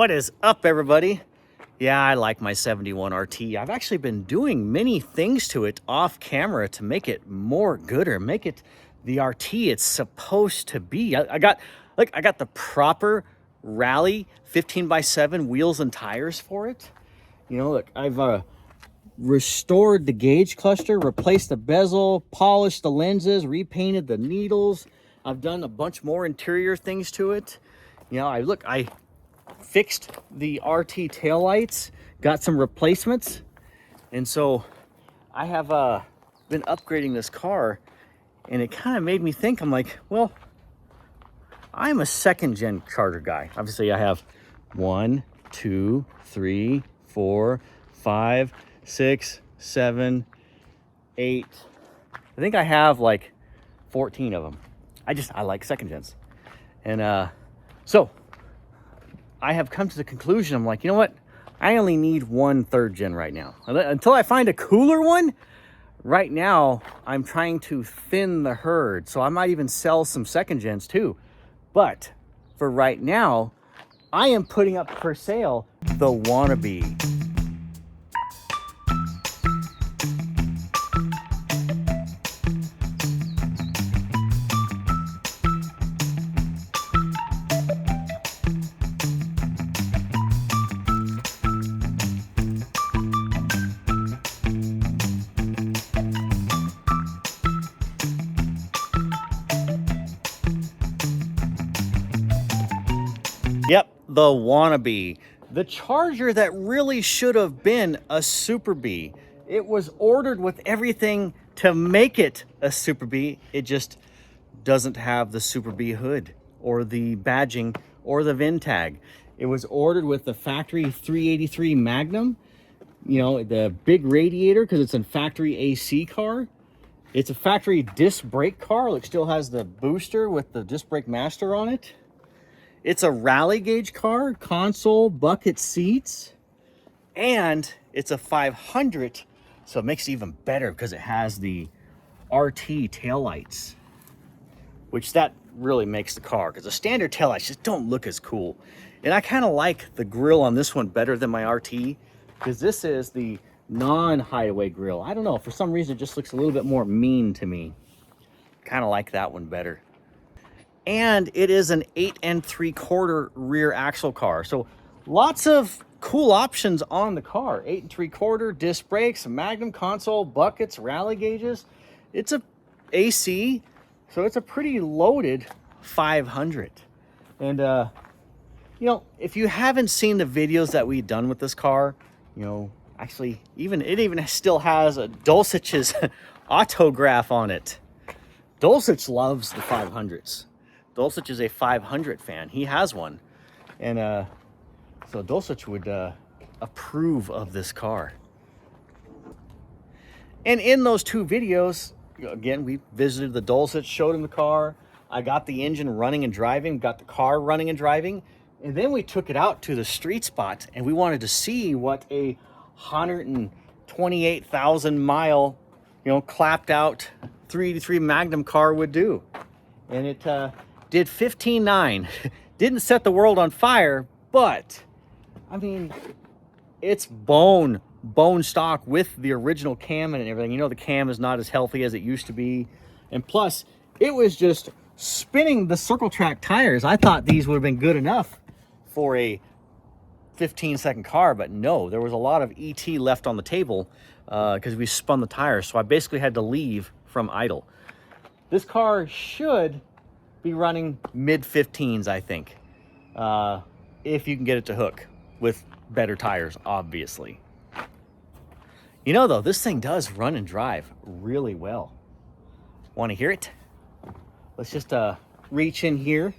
What is up, everybody? Yeah, I like my 71 RT. I've actually been doing many things to it off camera to make it more gooder, make it the RT it's supposed to be. I got the proper rally 15x7 wheels and tires for it. You know, look, I've restored the gauge cluster, replaced the bezel, polished the lenses, repainted the needles. I've done a bunch more interior things to it. You know, I fixed the RT taillights, got some replacements, and so I have been upgrading this car, and it kind of made me think. I'm like, well, I'm a second gen Charger guy. Obviously I have 1, 2, 3, 4, 5, 6, 7, 8. I think I have like 14 of them. I like second gens. And so I have come to the conclusion, I'm like, you know what? I only need 1 third gen right now. Until I find a cooler one, right now I'm trying to thin the herd. So I might even sell some second gens too. But for right now, I am putting up for sale the Wannabe. Yep, the Wannabe. The Charger that really should have been a Super B. It was ordered with everything to make it a Super B. It just doesn't have the Super B hood or the badging or the VIN tag. It was ordered with the factory 383 Magnum, you know, the big radiator because it's a factory AC car. It's a factory disc brake car. It still has the booster with the disc brake master on it. It's a rally gauge car, console, bucket seats, and it's a 500, so it makes it even better because it has the RT taillights, which that really makes the car, because the standard taillights just don't look as cool. And I kind of like the grill on this one better than my RT, because this is the non-hideaway grill. I don't know, for some reason it just looks a little bit more mean to me. Kind of like that one better. And it is an 8 3/4 rear axle car. So lots of cool options on the car. 8 3/4 disc brakes, Magnum console, buckets, rally gauges. It's a AC, so it's a pretty loaded 500. And you know, if you haven't seen the videos that we've done with this car, you know, actually it even still has a Dulcich's autograph on it. Dulcich loves the 500s. Dulcich is a 500 fan. He has one. And so Dulcich would approve of this car. And in those 2 videos, again, we visited the Dulcich, showed him the car. I got the engine running and driving, got the car running and driving. And then we took it out to the street spot, and we wanted to see what a 128,000 mile, you know, clapped out 383 Magnum car would do. And it did 15.9. Didn't set the world on fire, but I mean, it's bone stock with the original cam and everything. You know, the cam is not as healthy as it used to be. And plus, it was just spinning the circle track tires. I thought these would have been good enough for a 15-second car, but no, there was a lot of ET left on the table because we spun the tires. So I basically had to leave from idle. This car should be running mid-15s, I think, if you can get it to hook with better tires, obviously. You know, though, this thing does run and drive really well. Want to hear it? Let's just reach in here.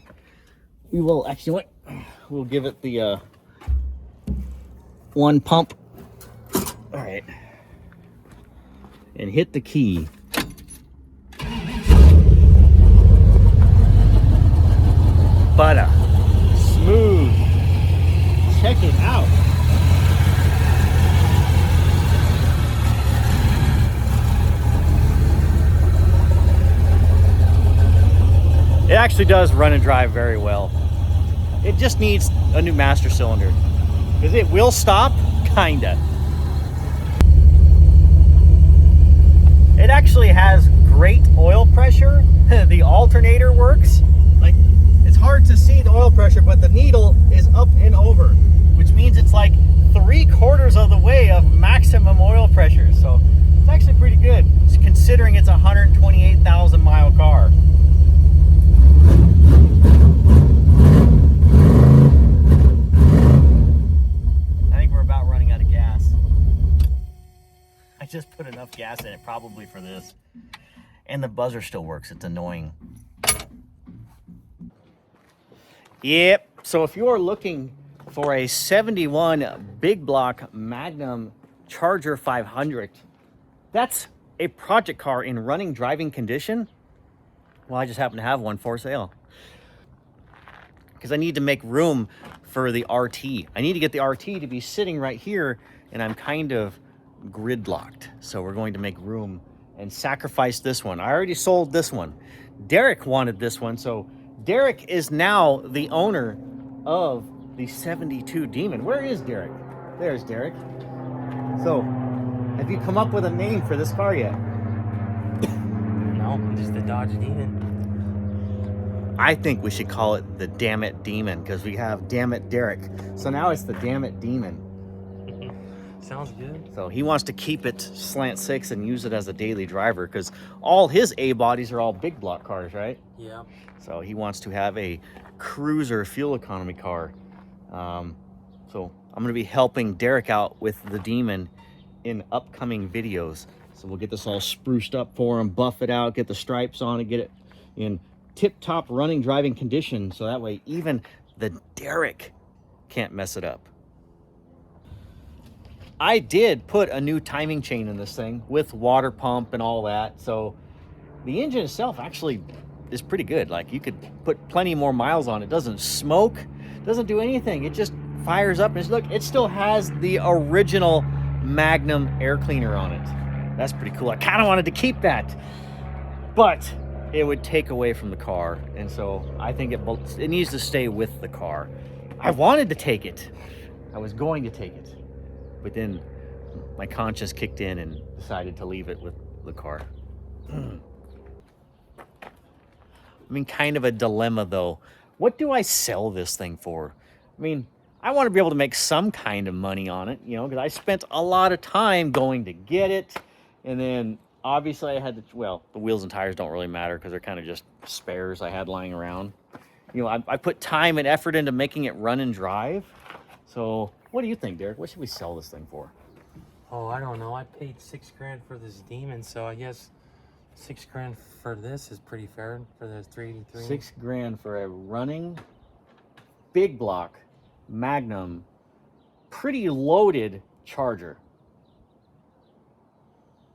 We will, actually, what? We'll give it the 1 pump. All right. And hit the key. Butter. Smooth. Check it out. It actually does run and drive very well. It just needs a new master cylinder. Because it will stop, kinda. It actually has great oil pressure. The alternator works. Like, it's hard to see the oil pressure, but the needle is up and over, which means it's like 3/4 of the way of maximum oil pressure. So it's actually pretty good, considering it's a 128,000 mile car. I think we're about running out of gas. I just put enough gas in it probably for this. And the buzzer still works. It's annoying. Yep. So if you're looking for a 71 big block Magnum Charger 500, that's a project car in running driving condition. Well, I just happen to have one for sale. Because I need to make room for the RT. I need to get the RT to be sitting right here, and I'm kind of gridlocked. So we're going to make room and sacrifice this one. I already sold this one. Derek wanted this one, so Derek is now the owner of the 72 Demon. Where is Derek? There's Derek. So, have you come up with a name for this car yet? No, just the Dodge Demon. I think we should call it the Damn It Demon, because we have Damn It Derek. So now it's the Damn It Demon. Sounds good. So he wants to keep it slant six and use it as a daily driver, because all his A bodies are all big block cars, right? Yeah. So he wants to have a cruiser fuel economy car. So I'm going to be helping Derek out with the Demon in upcoming videos. So we'll get this all spruced up for him, buff it out, get the stripes on it, get it in tip-top running driving condition, so that way even the Derek can't mess it up. I did put a new timing chain in this thing with water pump and all that, so the engine itself actually is pretty good. Like, you could put plenty more miles on it. Doesn't smoke, doesn't do anything. It just fires up, and look, it still has the original Magnum air cleaner on it. That's pretty cool. I kind of wanted to keep that, but it would take away from the car, and so I think it needs to stay with the car. I wanted to take it. I was going to take it, but then my conscience kicked in and decided to leave it with the car. I'm in kind of a dilemma, though. What do I sell this thing for? I mean, I want to be able to make some kind of money on it, you know, because I spent a lot of time going to get it, and then obviously I had to, well, the wheels and tires don't really matter because they're kind of just spares I had lying around. You know, I put time and effort into making it run and drive. So what do you think, Derek? What should we sell this thing for? Oh, I don't know. I paid $6 grand for this Demon, so I guess $6 grand for this is pretty fair for the 383. 6 grand for a running big block Magnum, pretty loaded Charger.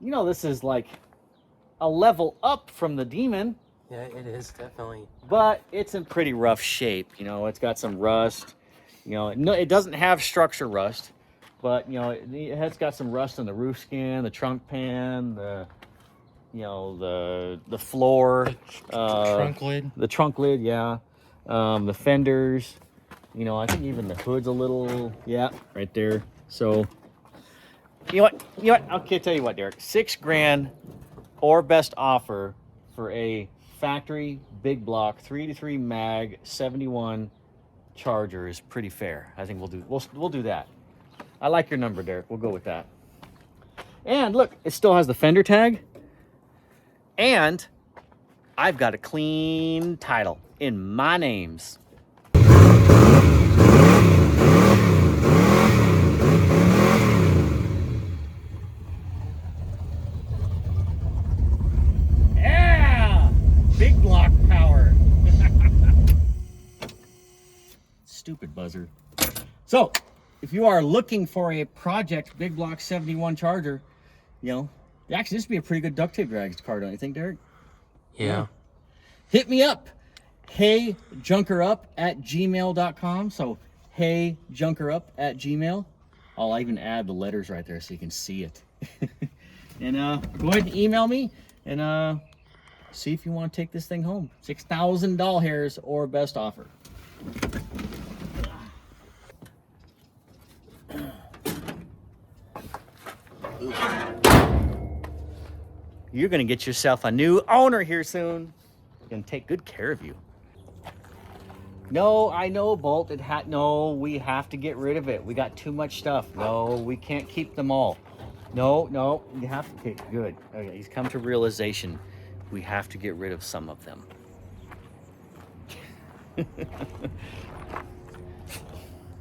You know, this is like a level up from the Demon. Yeah, it is, definitely. But it's in pretty rough shape. You know, it's got some rust. You know, no, it doesn't have structure rust, but, you know, it has got some rust on the roof skin, the trunk pan, the, you know, the floor. Trunk lid. The trunk lid, yeah. The fenders. You know, I think even the hood's a little, yeah, right there. So, you know what? Okay, tell you what, Derek. 6 grand or best offer for a factory big block 383 mag 71 Charger is pretty fair. I think we'll do that. I like your number, Derek. We'll go with that. And look, it still has the fender tag. And I've got a clean title in my names. Big block power. Stupid buzzer. So, if you are looking for a project big block 71 Charger, you know, actually this would be a pretty good duct tape drag car, don't you think, Derek? Yeah. Hit me up. heyjunkerup@gmail.com. So, heyjunkerup@gmail. I'll even add the letters right there so you can see it. And go ahead and email me and see if you want to take this thing home. $6,000 or best offer. You're gonna get yourself a new owner here soon. Gonna take good care of you. No, I know, Bolt. No, we have to get rid of it. We got too much stuff. No, we can't keep them all. No, no, you have to. Okay, good. Okay, he's come to realization. We have to get rid of some of them.